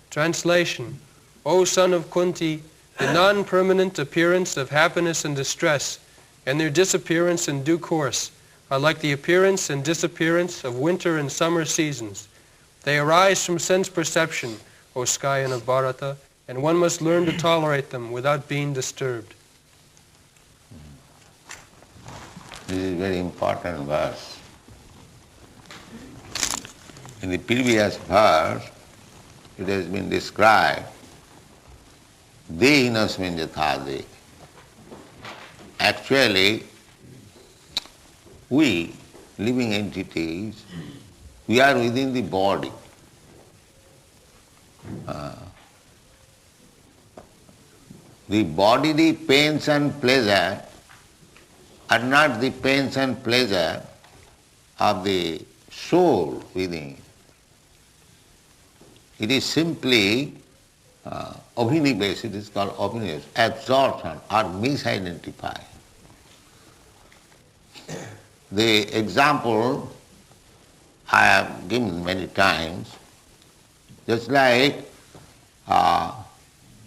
Translation: O son of Kunti, the non-permanent appearance of happiness and distress, and their disappearance in due course, are like the appearance and disappearance of winter and summer seasons. They arise from sense perception, O Skyan of Bharata, and one must learn to tolerate them without being disturbed. This is a very important verse. In the previous verse, it has been described, Dehinasmin jathade. Actually, we, living entities, we are within the body. The bodily pains and pleasure are not the pains and pleasure of the soul within. It is simply abhinivesh, it is called abhinivesh, absorption or misidentified. The example I have given many times, just like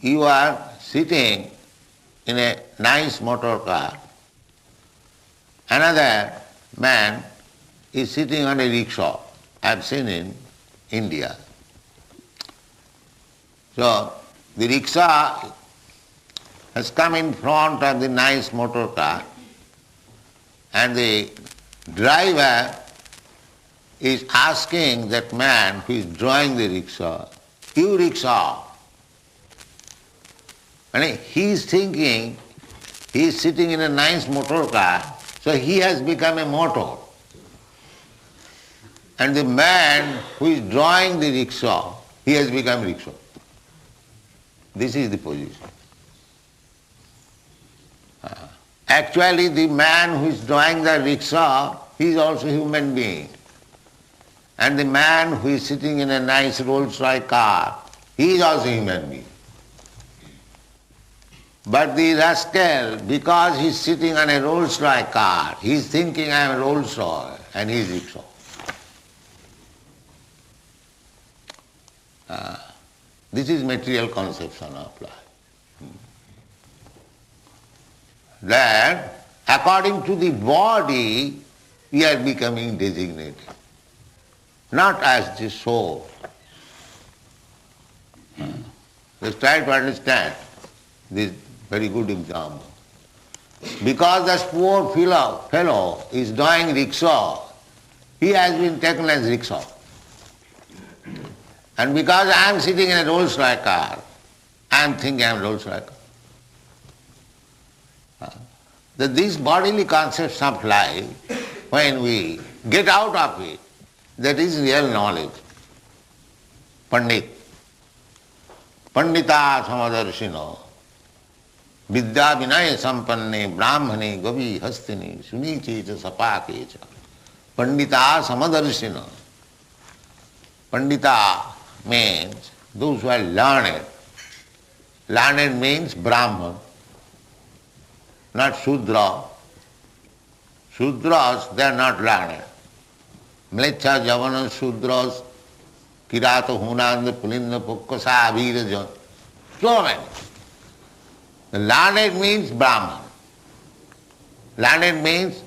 you are sitting in a nice motor car, another man is sitting on a rickshaw. I have seen in India. So the rickshaw has come in front of the nice motor car, and the driver is asking that man who is drawing the rickshaw, "You rickshaw." And he is thinking he is sitting in a nice motor car, so he has become a motor. And the man who is drawing the rickshaw, he has become rickshaw. This is the position. Actually, the man who is drawing the rickshaw, he is also a human being. And the man who is sitting in a nice Rolls-Royce car, he is also a human being. But the rascal, because he is sitting on a Rolls-Royce car, he is thinking I am a Rolls-Royce and he is rickshaw. This is material conception of life. That according to the body, we are becoming designated, not as the soul. Let's try to understand this very good example. Because this poor fellow is drawing rickshaw, he has been taken as rickshaw. And because I am sitting in a Rolls-Royce car, I am thinking I am Rolls-Royce car. That these bodily concepts of life, when we get out of it, that is real knowledge. Pandit. Pandita samadarshino. Vidya vinaya sampanne brahmane gavi hastini suniche cha sapake cha. Pandita samadarshino. Pandita means those who are learned. Learned means Brahman, not Shudra. Shudras, they are not learned. Mlecha, Javana, Shudras, Kirata, Hunanda, Pulinda, Pukkasa, Avirajan. So many. The learned means Brahman. Learned means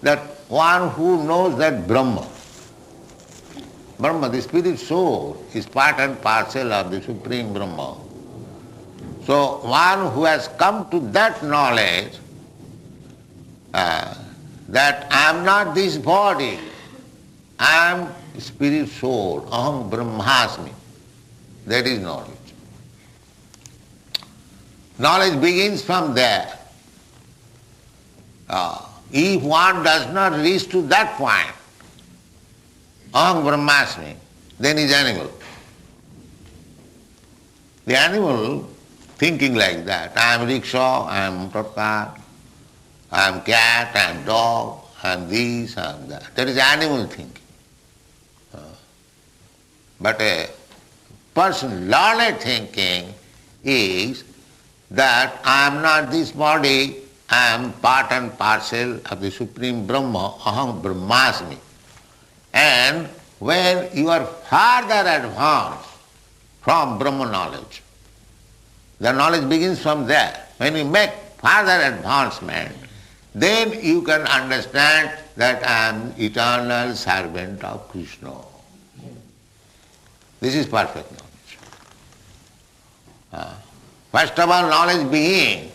that one who knows that Brahma. Brahma, the spirit soul, is part and parcel of the Supreme Brahma. So one who has come to that knowledge, that I am not this body, I am spirit soul, aham brahmasmi. That is knowledge. Knowledge begins from there. If one does not reach to that point, aham brahmasmi, then he is animal. The animal thinking like that, I am rickshaw, I am motor car, I am cat, I am dog, I am this, I am that. That is animal thinking. But a person learned thinking is that I am not this body, I am part and parcel of the Supreme Brahma, aham brahmasmi. And when you are farther advanced from Brahma knowledge. The knowledge begins from there. When you make further advancement, then you can understand that I am eternal servant of Krishna. This is perfect knowledge. First of all, knowledge being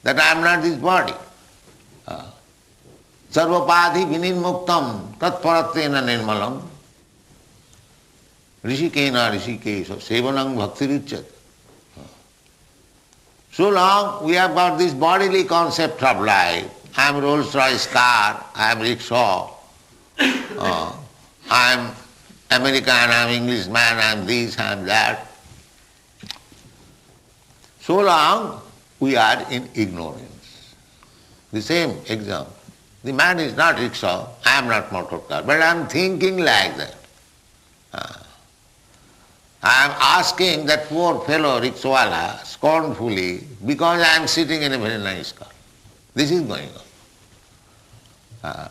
that I am not this body. Sarvapadhi vinirmuktam tatparatena nirmalam rishikena rishikesha sevanam bhaktiruchyate. So long we have got this bodily concept of life. I am Rolls-Royce car, I am rickshaw, I am American, I am Englishman, I am this, I am that. So long we are in ignorance. The same example. The man is not rickshaw, I am not motor car, but I am thinking like that. I am asking that poor fellow rickshawala scornfully because I am sitting in a very nice car. This is going on.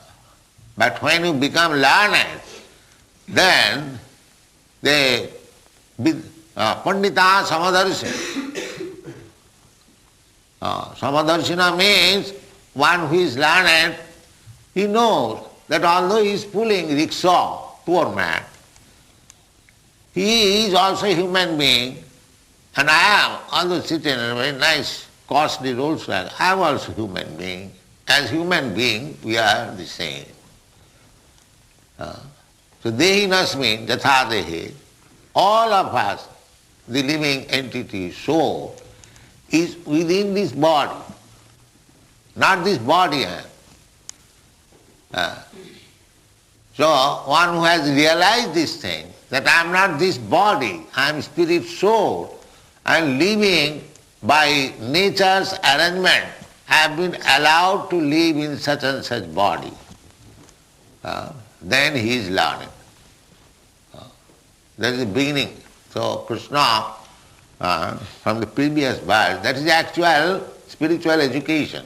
But when you become learned, then the Pandita Samadarshina. Samadarshina means one who is learned, he knows that although he is pulling rickshaw, poor man, he is also a human being, and I am, although sitting in a very nice, costly Rolls-Royce, I am also a human being. As human being, we are the same. So dehinasmin yatha dehe, all of us, the living entity, soul, is within this body, not this body. So one who has realized this thing, that I am not this body, I am spirit soul, and living by nature's arrangement, I have been allowed to live in such and such body. Then he is learning. That is the beginning. So Krishna, from the previous verse, that is actual spiritual education.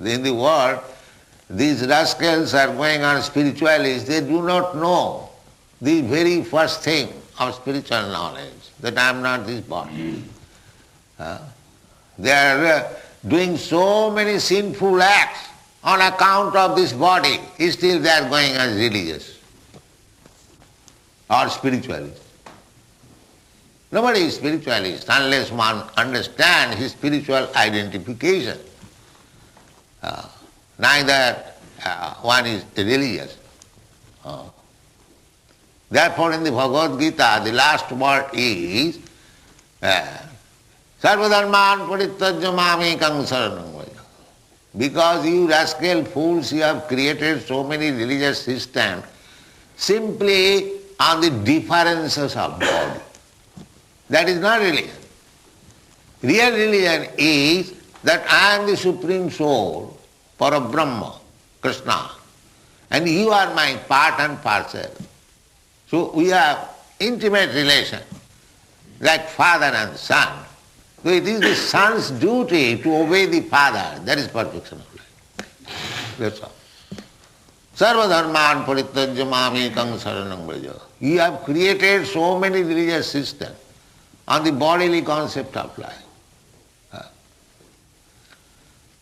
In the world, these rascals are going on spiritualists, they do not know the very first thing of spiritual knowledge, that I am not this body. They are doing so many sinful acts on account of this body, still they are going as religious or spiritualist. Nobody is spiritualist unless one understands his spiritual identification. Neither one is religious. Therefore in the Bhagavad Gītā, the last word is Sarvadharman parittajya mamekam saranam vraja. Because you rascal fools, you have created so many religious systems simply on the differences of body. That is not religion. Real religion is that I am the Supreme Soul, Parabrahma, Krishna, and you are my part and parcel. So we have intimate relation, like father and son. So it is the son's duty to obey the father. That is perfection of life. That's all. Sarvadharman parittajya mamekam saranam vraja. You have created so many religious systems on the bodily concept of life.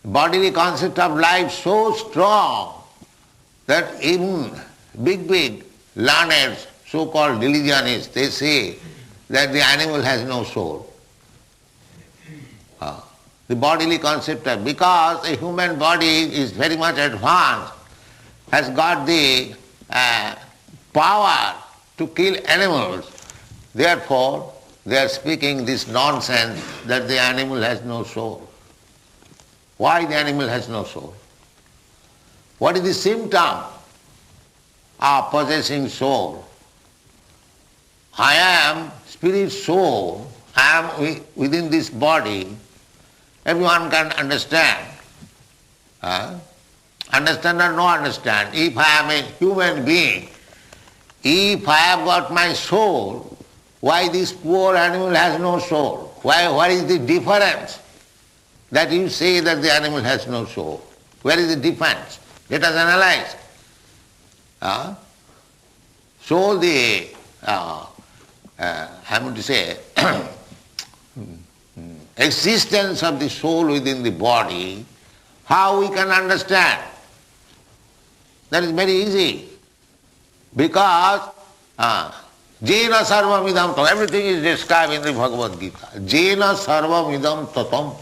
Bodily concept of life so strong that even big learned so-called religionists, they say that the animal has no soul. The bodily concept of, because a human body is very much advanced, has got the power to kill animals, therefore they are speaking this nonsense that the animal has no soul. Why the animal has no soul? What is the symptom of possessing soul? I am spirit soul, I am within this body. Everyone can understand. Understand or no understand. If I am a human being, if I have got my soul, why this poor animal has no soul? What is the difference that you say that the animal has no soul? Where is the difference? Let us analyze. So the I want to say, existence of the soul within the body, how we can understand? That is very easy. Because Jena sarvam idam tatam, everything is described in the Bhagavad Gītā. Jena sarvam idam tatam.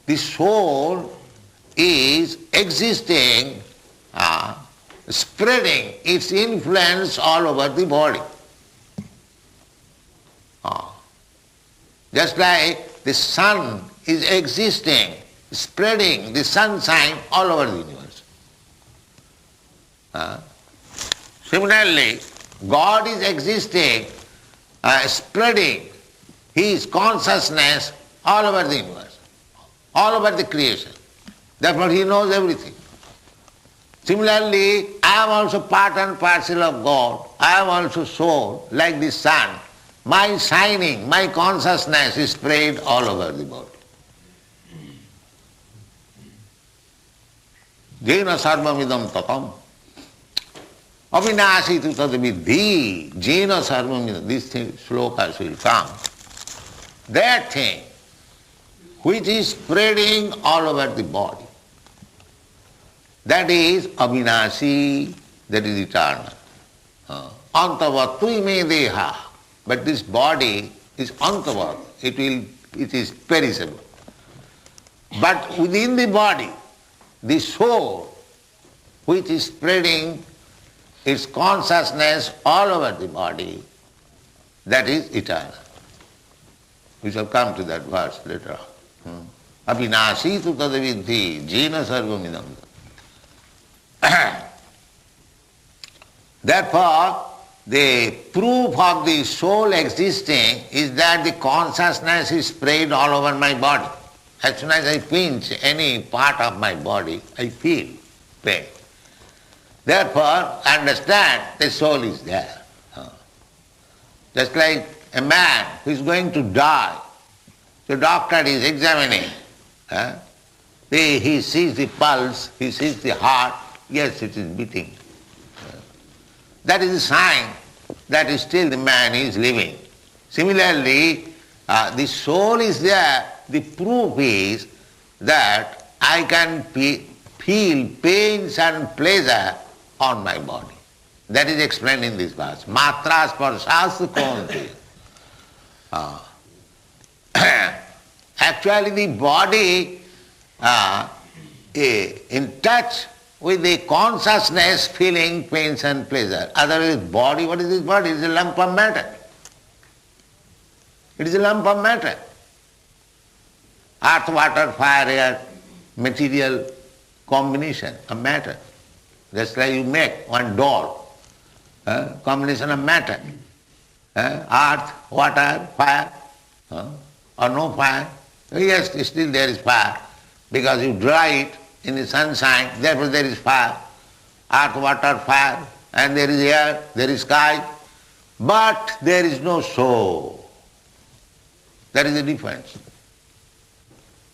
The soul is existing, spreading its influence all over the body. Just like the sun is existing, spreading the sunshine all over the universe. Similarly, God is existing, spreading His consciousness all over the universe, all over the creation. Therefore He knows everything. Similarly, I am also part and parcel of God. I am also soul, like the sun. My shining, my consciousness is spread all over the body. Jena sarvamidam tatam. Avinasi tu tad vidhi. Jena sarvamidam. This thing, slokas will come. That thing which is spreading all over the body, that is avinasi, that is eternal. Antavatui me deha. But this body is antavat, it is perishable. But within the body, the soul, which is spreading its consciousness all over the body, that is eternal. We shall come to that verse later on. Abhinasi tu tadavidhi, jena sarvamidam. Therefore, the proof of the soul existing is that the consciousness is spread all over my body. As soon as I pinch any part of my body, I feel pain. Therefore, understand the soul is there. Just like a man who is going to die, the doctor is examining. He sees the pulse, he sees the heart, yes, it is beating. That is a sign that still the man is living. Similarly, the soul is there. The proof is that I can feel pains and pleasure on my body. That is explained in this verse. Matra sparsas konti. Actually, the body in touch with the consciousness feeling pains and pleasure. Otherwise, body, what is this body? It is a lump of matter. It is a lump of matter. Earth, water, fire, air, material combination of matter. Just like you make one doll, combination of matter. Earth, water, fire, or no fire. Yes, still there is fire, because you dry it in the sunshine, therefore there is fire. Earth, water, fire, and there is air, there is sky, but there is no soul. That is the difference.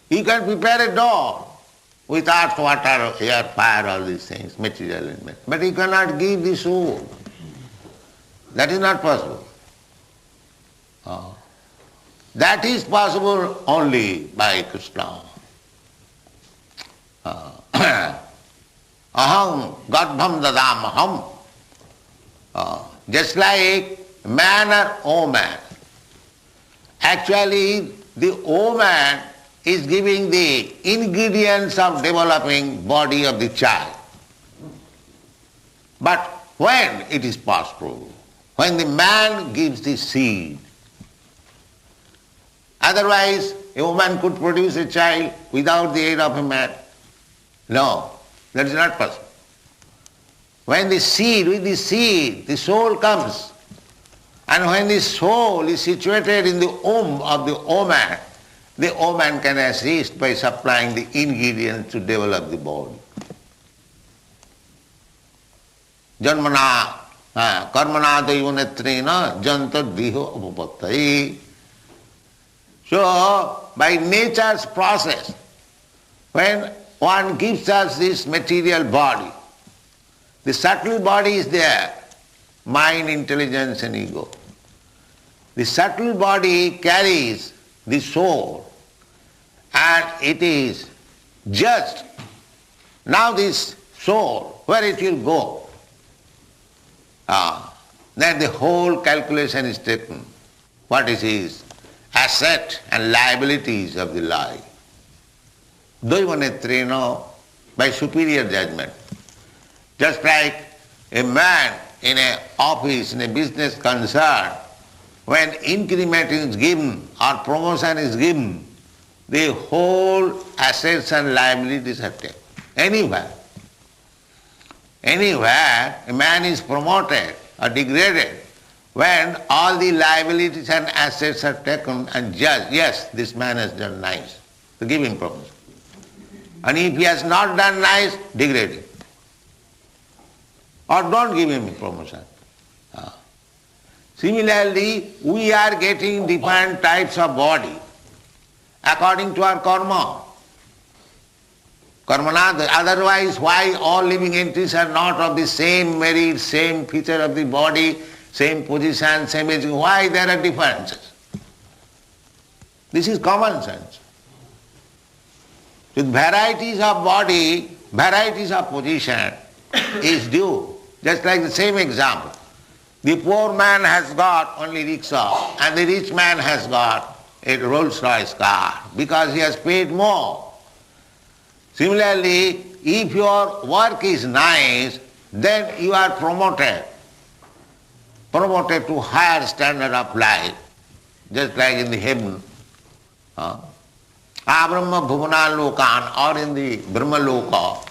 You can prepare a doll with earth, water, air, fire, all these things, material element, but you cannot give the soul. That is not possible. That is possible only by Krishna. Aham garbham dadam aham. Just like man or woman. Actually, the woman is giving the ingredients of developing body of the child. But when it is possible, when the man gives the seed, otherwise a woman could produce a child without the aid of a man. No, that is not possible. When the seed, with the seed, the soul comes. And when the soul is situated in the womb of the woman can assist by supplying the ingredients to develop the body. Janmana, karmana daivanetrena janta diho upapattai. So, by nature's process, when one gives us this material body, the subtle body is there, mind, intelligence and ego. The subtle body carries the soul and it is judged. Now this soul, where it will go? Then the whole calculation is taken. What is his asset and liabilities of the life? Daivanetrena, by superior judgment. Just like a man in an office, in a business concern, when increment is given or promotion is given, the whole assets and liabilities are taken. Anywhere a man is promoted or degraded, when all the liabilities and assets are taken and judged, yes, this man has done nice, to give him promotion. And if he has not done nice, degrade him. Or don't give him promotion. Similarly, we are getting different types of body according to our karma. Otherwise, why all living entities are not of the same merit, same feature of the body, same position, same age? Why there are differences? This is common sense. With varieties of body, varieties of position is due. Just like the same example. The poor man has got only rickshaw and the rich man has got a Rolls-Royce car because he has paid more. Similarly, if your work is nice, then you are promoted to higher standard of life, just like in the heaven. Abrahma Bhuvana Lokan, or in the Brahma Loka.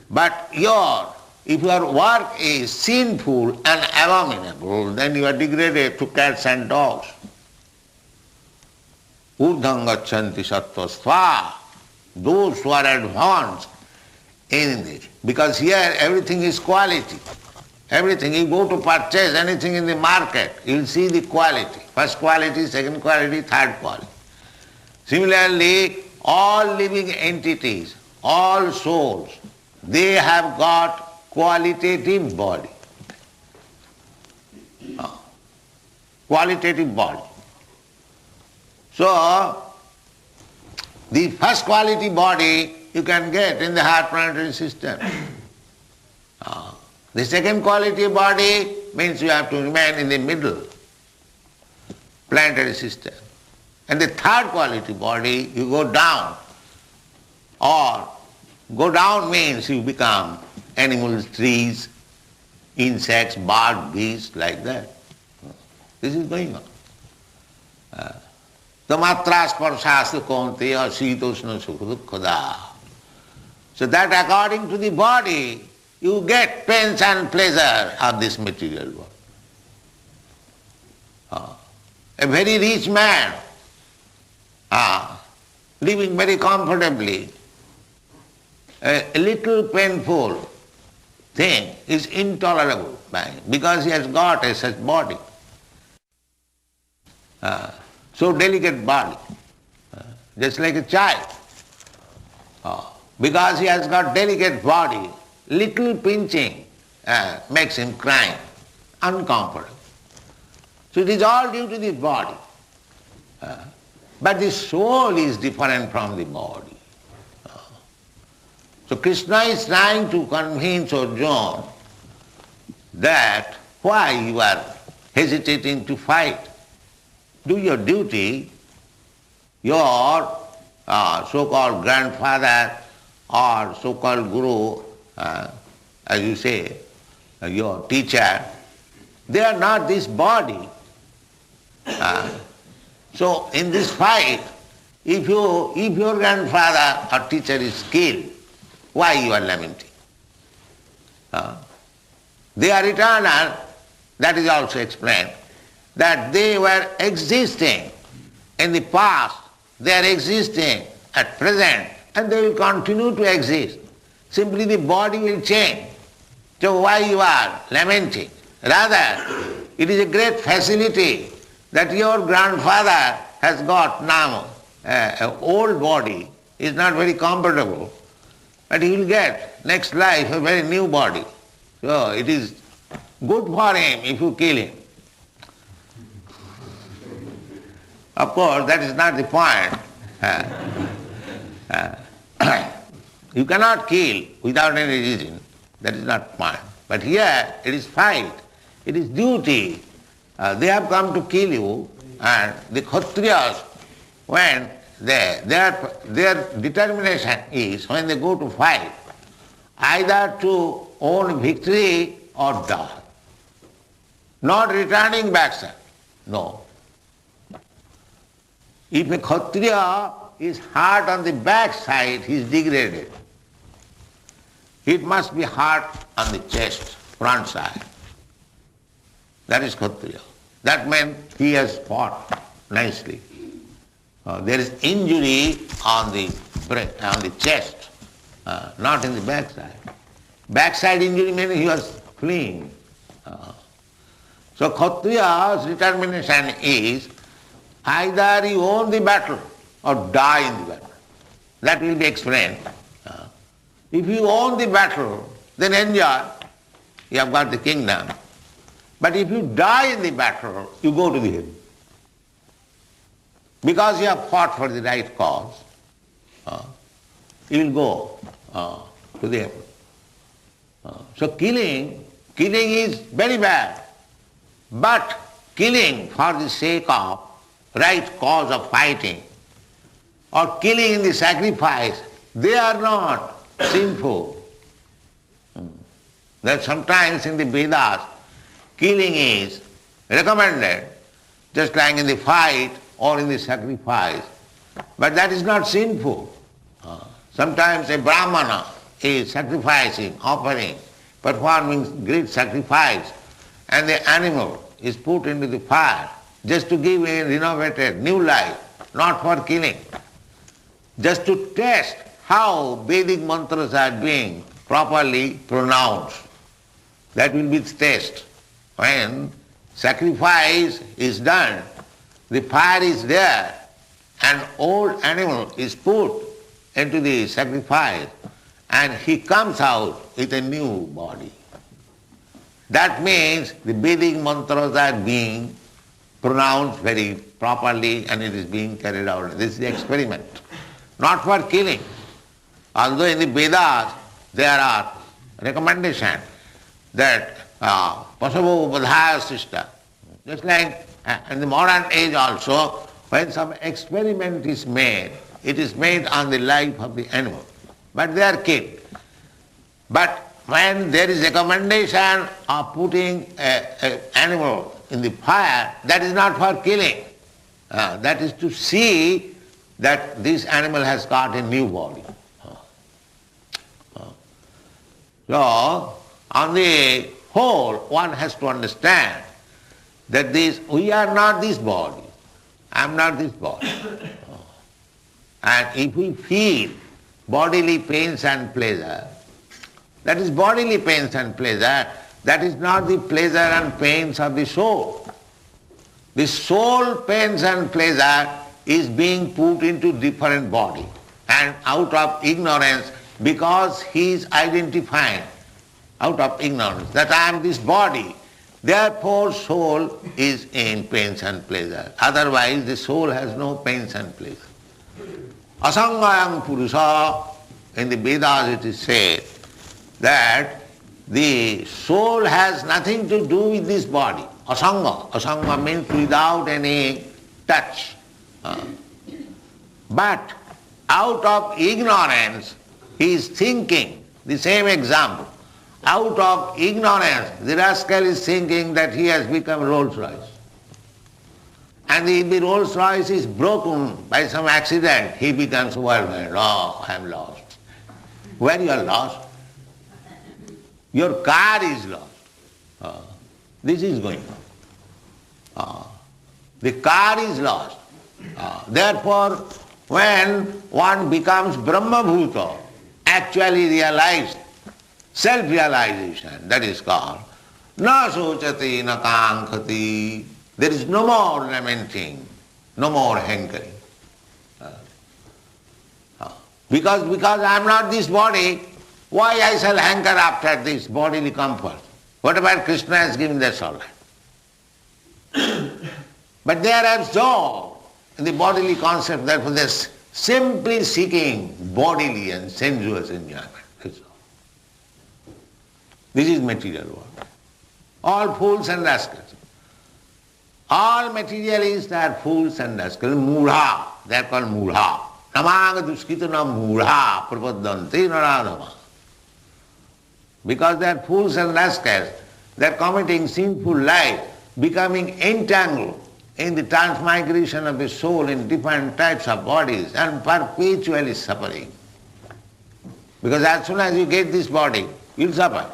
But if your work is sinful and abominable, then you are degraded to cats and dogs. Urdham gachanti sattvastva, those who are advanced in this. Because here everything is quality. Everything, you go to purchase anything in the market, you will see the quality. First quality, second quality, third quality. Similarly, all living entities, all souls, they have got qualitative body. Qualitative body. So, the first quality body you can get in the heart planetary system. The second quality body means you have to remain in the middle planetary system. And the third quality body, you go down. Or go down means you become animals, trees, insects, birds, beasts, like that. This is going on. Tamatra sparsastu kaunteya sitoshna sukha. So that according to the body, you get pains and pleasure of this material world. A very rich man, living very comfortably, a little painful thing is intolerable because he has got such body. So delicate body, just like a child. Because he has got delicate body, little pinching makes him crying, uncomfortable. So it is all due to the body. But the soul is different from the body. So Krishna is trying to convince Arjuna that why you are hesitating to fight. Do your duty. Your so-called grandfather or so-called guru, as you say, your teacher, they are not this body. So in this fight, if your grandfather or teacher is killed, why you are lamenting? They are eternal, that is also explained, that they were existing in the past, they are existing at present, and they will continue to exist. Simply the body will change. So why you are lamenting? Rather, it is a great facility that your grandfather has got now an old body, is not very comfortable, but he will get next life a very new body. So it is good for him if you kill him. Of course, that is not the point. You cannot kill without any reason. That is not the point. But here it is fight. It is duty. They have come to kill you, and the Kshatriyas, when their determination is, when they go to fight, either to own victory or die. Not returning back, sir. No. If a Kshatriya is hard on the back side, he is degraded. It must be hard on the chest, front side. That is Kshatriya. That means he has fought nicely. There is injury on the chest, not in the backside. Backside injury means he was fleeing. So Kshatriya's determination is either you own the battle or die in the battle. That will be explained. If you own the battle, then enjoy. You have got the kingdom. But if you die in the battle, you go to the heaven. Because you have fought for the right cause, you will go to the heaven. So killing is very bad. But killing for the sake of right cause of fighting, or killing in the sacrifice, they are not sinful. That sometimes in the Vedas, killing is recommended, just like in the fight or in the sacrifice. But that is not sinful. Sometimes a Brahmana is sacrificing, offering, performing great sacrifice, and the animal is put into the fire just to give a renovated new life, not for killing. Just to test how Vedic mantras are being properly pronounced. That will be the test. When sacrifice is done, the fire is there, an old animal is put into the sacrifice, and he comes out with a new body. That means the Vedic mantras are being pronounced very properly and it is being carried out. This is the experiment. Not for killing. Although in the Vedas there are recommendations that Pasavo Badhaya sister, just like in the modern age also, when some experiment is made, it is made on the life of the animal. But they are killed. But when there is recommendation of putting an animal in the fire, that is not for killing. That is to see that this animal has got a new body. So, on the whole, one has to understand that we are not this body. I am not this body. And if we feel bodily pains and pleasure, that is bodily pains and pleasure, that is not the pleasure and pains of the soul. The soul pains and pleasure is being put into different body, and out of ignorance, because he is identifying out of ignorance that I am this body, therefore soul is in pains and pleasure. Otherwise the soul has no pains and pleasure. Asangayam Purusha, in the Vedas it is said that the soul has nothing to do with this body. Asanga. Asanga means without any touch. But out of ignorance he is thinking, the same example. Out of ignorance the rascal is thinking that he has become Rolls-Royce. And if the Rolls-Royce is broken by some accident, he becomes worldwide. Oh, I am lost. Where you are lost? Your car is lost. This is going on. The car is lost. Therefore, when one becomes Brahma-bhuta, actually realized, self-realization, that is called, na sochati na kankhati, there is no more lamenting, no more hankering. Because I am not this body, why I shall hanker after this bodily comfort? Whatever Krishna has given, that's all right. But they are absorbed in the bodily concept, therefore they're simply seeking bodily and sensuous enjoyment. That's all. This is material world. All fools and rascals. All materialists are fools and rascals. Mudha, they are called mudha. Namaga duskita na mudha prapadanti naradhama. Because they are fools and rascals, they are committing sinful life, becoming entangled in the transmigration of the soul in different types of bodies and perpetually suffering. Because as soon as you get this body, you'll suffer.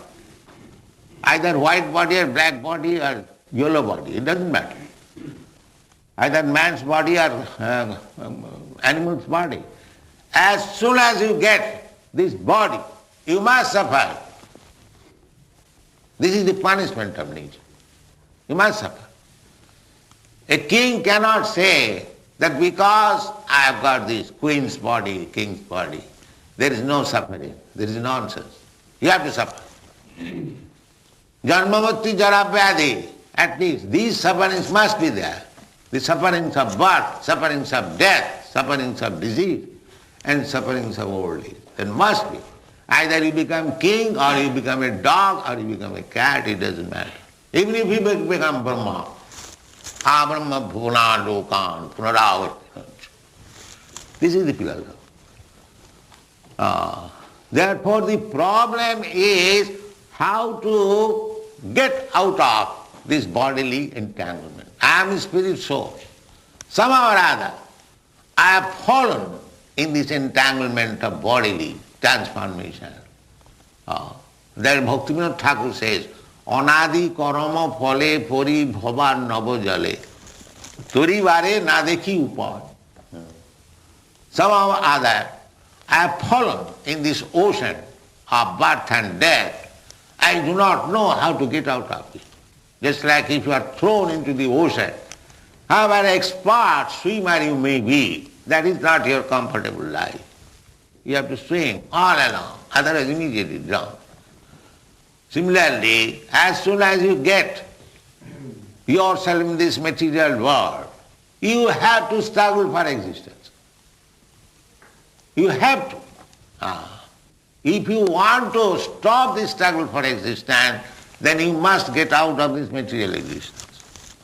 Either white body or black body or yellow body, it doesn't matter. Either man's body or animal's body. As soon as you get this body, you must suffer. This is the punishment of nature. You must suffer. A king cannot say that because I have got this queen's body, king's body, there is no suffering. There is nonsense. You have to suffer. Janmamatti jara vyadhi, at least these sufferings must be there. The sufferings of birth, sufferings of death, sufferings of disease, and sufferings of old age. There must be. Either you become king or you become a dog or you become a cat, it doesn't matter. Even if you become Brahma, Abrahma bhuvana lokan punaravarti. This is the philosophy. Therefore the problem is how to get out of this bodily entanglement. I am a spirit soul. Somehow or other, I have fallen in this entanglement of bodily transformation. There Bhaktivinoda Thakur says, Anadi karama phale pori bhava nava jale tori vare na dekhi upar. Somehow or other, I have fallen in this ocean of birth and death. I do not know how to get out of it. Just like if you are thrown into the ocean, however expert swimmer you may be, that is not your comfortable life. You have to swim all along, otherwise immediately drown. Similarly, as soon as you get yourself in this material world, you have to struggle for existence. You have to. If you want to stop this struggle for existence, then you must get out of this material existence.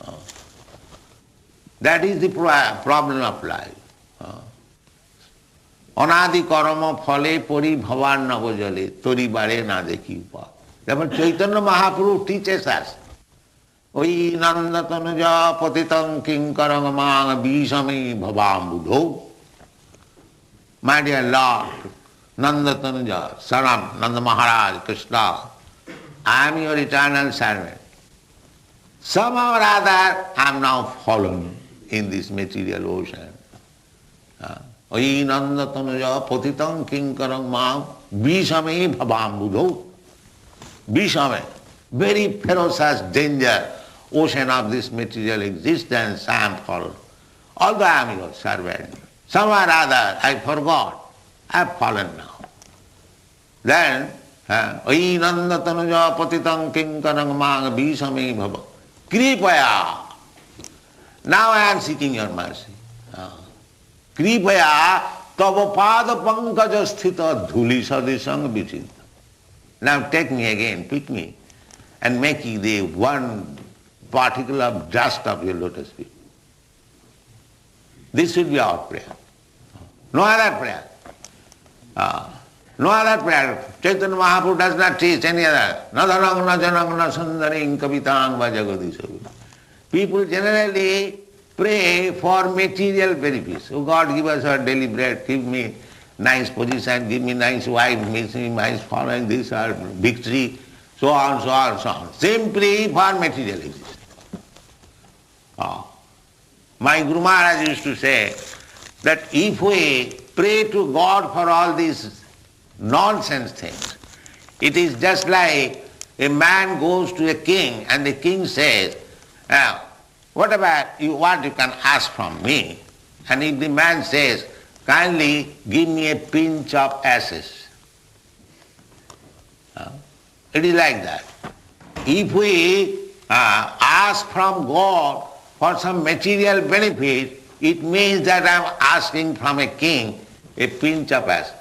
That is the problem of life. Anadi karama phale pori bhavan navajale tori bare na dekhi upa. Therefore Chaitanya Mahaprabhu teaches us, Oi nandatanuja patitang kinkarang mang bishami bhavam budho. My dear Lord, Nandatanuja, Saram, Nanda Maharaj, Krishna, I am your eternal servant. Somehow or other I am now fallen in this material ocean. Oi nandatanuja patitang kinkarang mang bishame bhavam budho. Bishame, very ferocious danger, ocean of this material existence, I am fallen. Although I am your servant, somewhere or other I forgot, I have fallen now. Then, Oi nandatanuja patitang kinkarang mang bishame bhava. Kripaya. Now I am seeking your mercy. Kripaya tava pada pankaja sthita dhuli sadisang vichita. Now take me again, pick me, and make me the one particle of dust of your lotus feet. This should be our prayer. No other prayer. No other prayer. Chaitanya Mahaprabhu does not teach any other. Nadarang najanang nasundaring kavitang vajagadisavi. People generally pray for material benefits. Oh God, give us our daily bread, give me nice position, give me nice wife, give me nice following, this or victory, so on, so on, so on. Simply for material existence. My Guru Maharaj used to say that if we pray to God for all these nonsense things, it is just like a man goes to a king and the king says, what you can ask from me? And if the man says, kindly give me a pinch of ashes. It is like that. If we ask from God for some material benefit, it means that I am asking from a king a pinch of acid.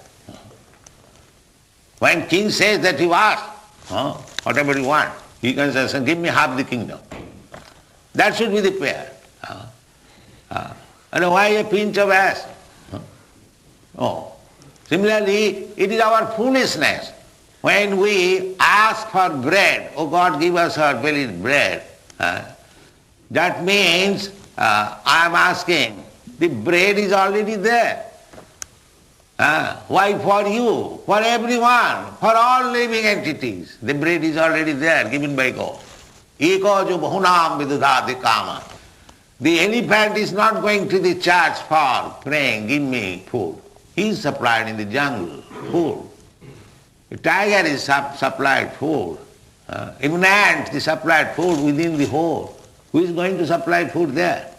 When king says that you ask, whatever you want, he can say, give me half the kingdom. That should be the prayer. And why a pinch of acid? Similarly, it is our foolishness. When we ask for bread, oh God, give us our belly bread, that means I am asking, the bread is already there. Why for you? For everyone, for all living entities. The bread is already there, given by God. Eko jo bahunam vidudhati kama. The elephant is not going to the church for praying, give me food. He is supplied in the jungle, food. The tiger is supplied food. Even ant is supplied food within the hole. Who is going to supply food there?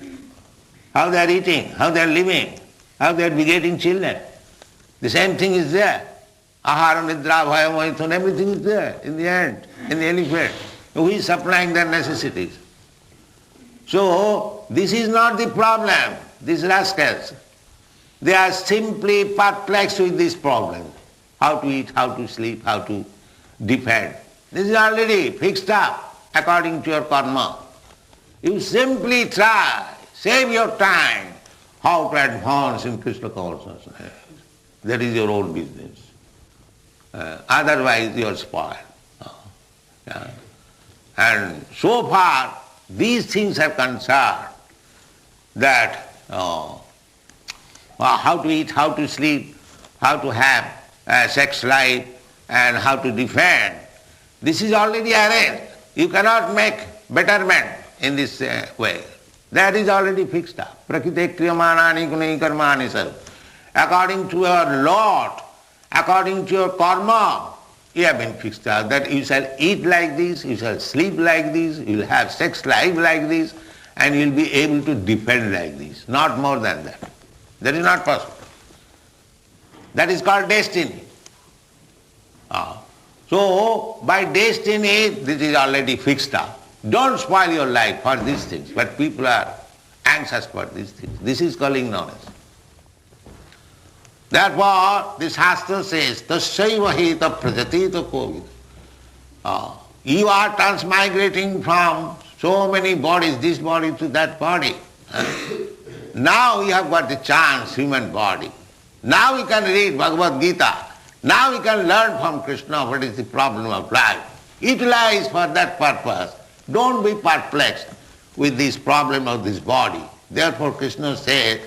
How they are eating, how they are living, how they are begetting children. The same thing is there. Ahara, nidra, bhaya, maithun, everything is there in the ant, in the elephant. Who is supplying their necessities? So, this is not the problem, these rascals. They are simply perplexed with this problem. How to eat, how to sleep, how to defend. This is already fixed up according to your karma. You simply try, save your time, how to advance in Krishna consciousness. That is your own business. Otherwise you are spoiled. And so far, these things are concerned that how to eat, how to sleep, how to have a sex life, and how to defend. This is already arranged. You cannot make betterment in this way. That is already fixed up. Prakrite kriyamanani gunai karmani sarva. According to your lot, according to your karma, you have been fixed up that you shall eat like this, you shall sleep like this, you will have sex life like this, and you will be able to defend like this. Not more than that. That is not possible. That is called destiny. So, by destiny, this is already fixed up. Don't spoil your life for these things, but people are anxious for these things. This is called ignorance. Therefore, the Shastra says, Tasyaiva heta prajatita kovid. You are transmigrating from so many bodies, this body to that body. Now you have got the chance, human body. Now we can read Bhagavad Gītā. Now we can learn from Krishna what is the problem of life. Utilize for that purpose. Don't be perplexed with this problem of this body. Therefore Krishna said,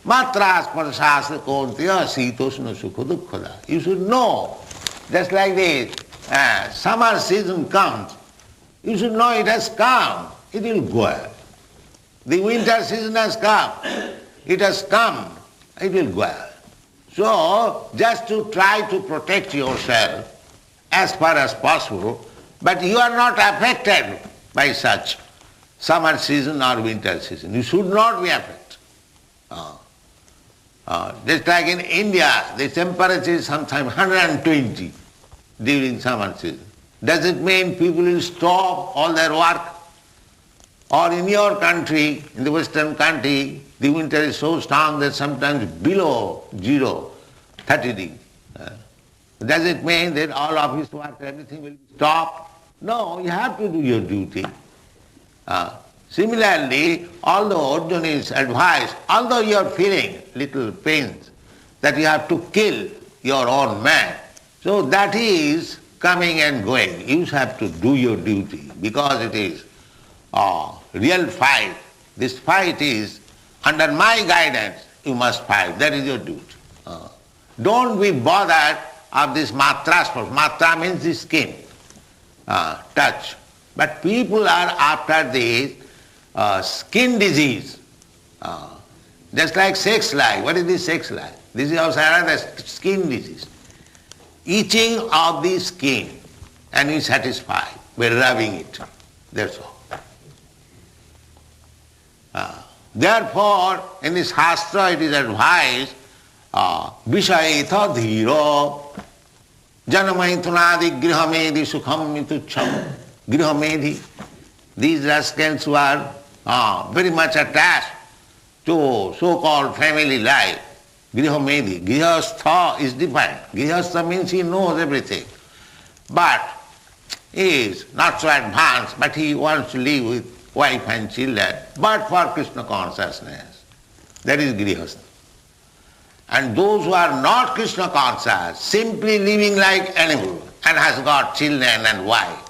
Matras parasasya kontya sitosna sukha dukkhada. You should know, just like the summer season comes, you should know it has come, it will go away. The winter season has come, it has come, it will go away. So, just to try to protect yourself as far as possible, but you are not affected by such summer season or winter season. You should not be affected. Just like in India, the temperature is sometimes 120 during summer season. Does it mean people will stop all their work? Or in your country, in the Western country, the winter is so strong that sometimes below 0, 30 degrees. Does it mean that all office work, everything will stop? No, you have to do your duty. Similarly, although Arjuna is advised, although you are feeling little pains, that you have to kill your own man, so that is coming and going. You have to do your duty because it is a real fight. This fight is under my guidance, you must fight. That is your duty. Don't be bothered of this matras. Matra means the skin, touch. But people are after this skin disease, just like sex life. What is this sex life? This is also another skin disease. Itching of the skin, and you satisfy by rubbing it. That's all. Therefore, in this Shastra it is advised, Vishayetha dhiro janamaithunadi grihamedi sukham mitucham grihamedi. These rascals who are very much attached to so-called family life, grihamedi, grihastha is defined. Grihastha means he knows everything, but he is not so advanced, but he wants to live with wife and children, but for Krishna consciousness. That is grihastha. And those who are not Krishna conscious, simply living like animals, and has got children and wife,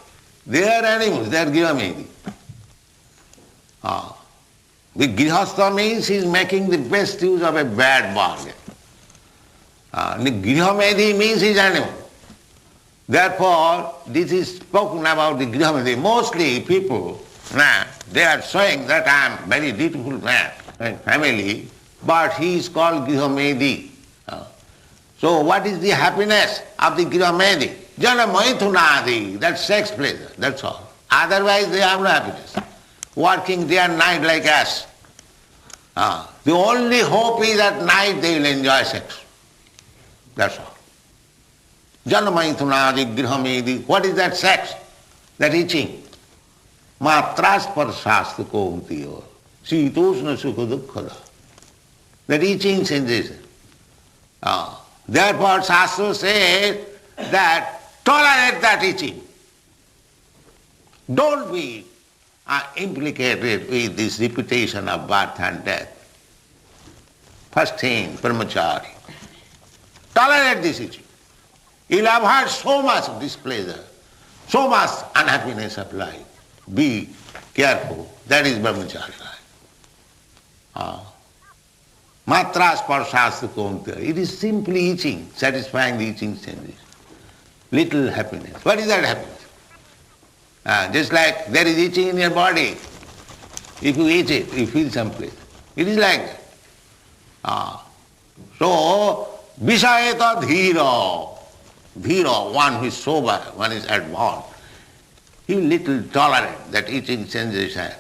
they are animals, they are grihamedi. The grihastha means he is making the best use of a bad bargain. The grihamedi means he is animal. Therefore, this is spoken about the grihamedi. Mostly people, they are showing that I am very dutiful man, my family, but he is called grihamedi. So what is the happiness of the grihamedi? Jana maithunadi, that's sex pleasure, that's all. Otherwise they have no happiness. Working day and night like us. The only hope is at night they will enjoy sex. That's all. Jana maithunadi grihamedi. What is that sex? That itching. Matras parsastu kontiyo. Sitoshna sukha dukkhada. That itching sensation. Therefore Shastra says that tolerate that itching. Don't be implicated with this repetition of birth and death. First thing, brahmachari. Tolerate this itching. You'll have had so much displeasure, so much unhappiness of life. Be careful. That is brahmachari life. Matra sparshastha konta. It is simply itching, satisfying the itching sensation. Little happiness. What is that happiness? Just like there is itching in your body. If you itch it, you feel some pleasure. It is like that. So, vishayeta dhira. Dhira, one who is sober, one is advanced. He will little tolerate that itching sensation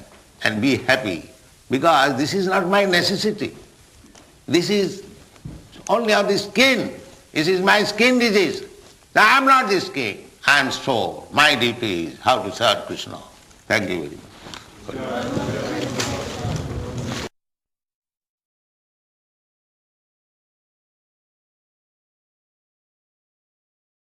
and be happy, because this is not my necessity. This is only of the skin. This is my skin disease. I am not the skin. I am soul. My duty is how to serve Krishna. Thank you very much.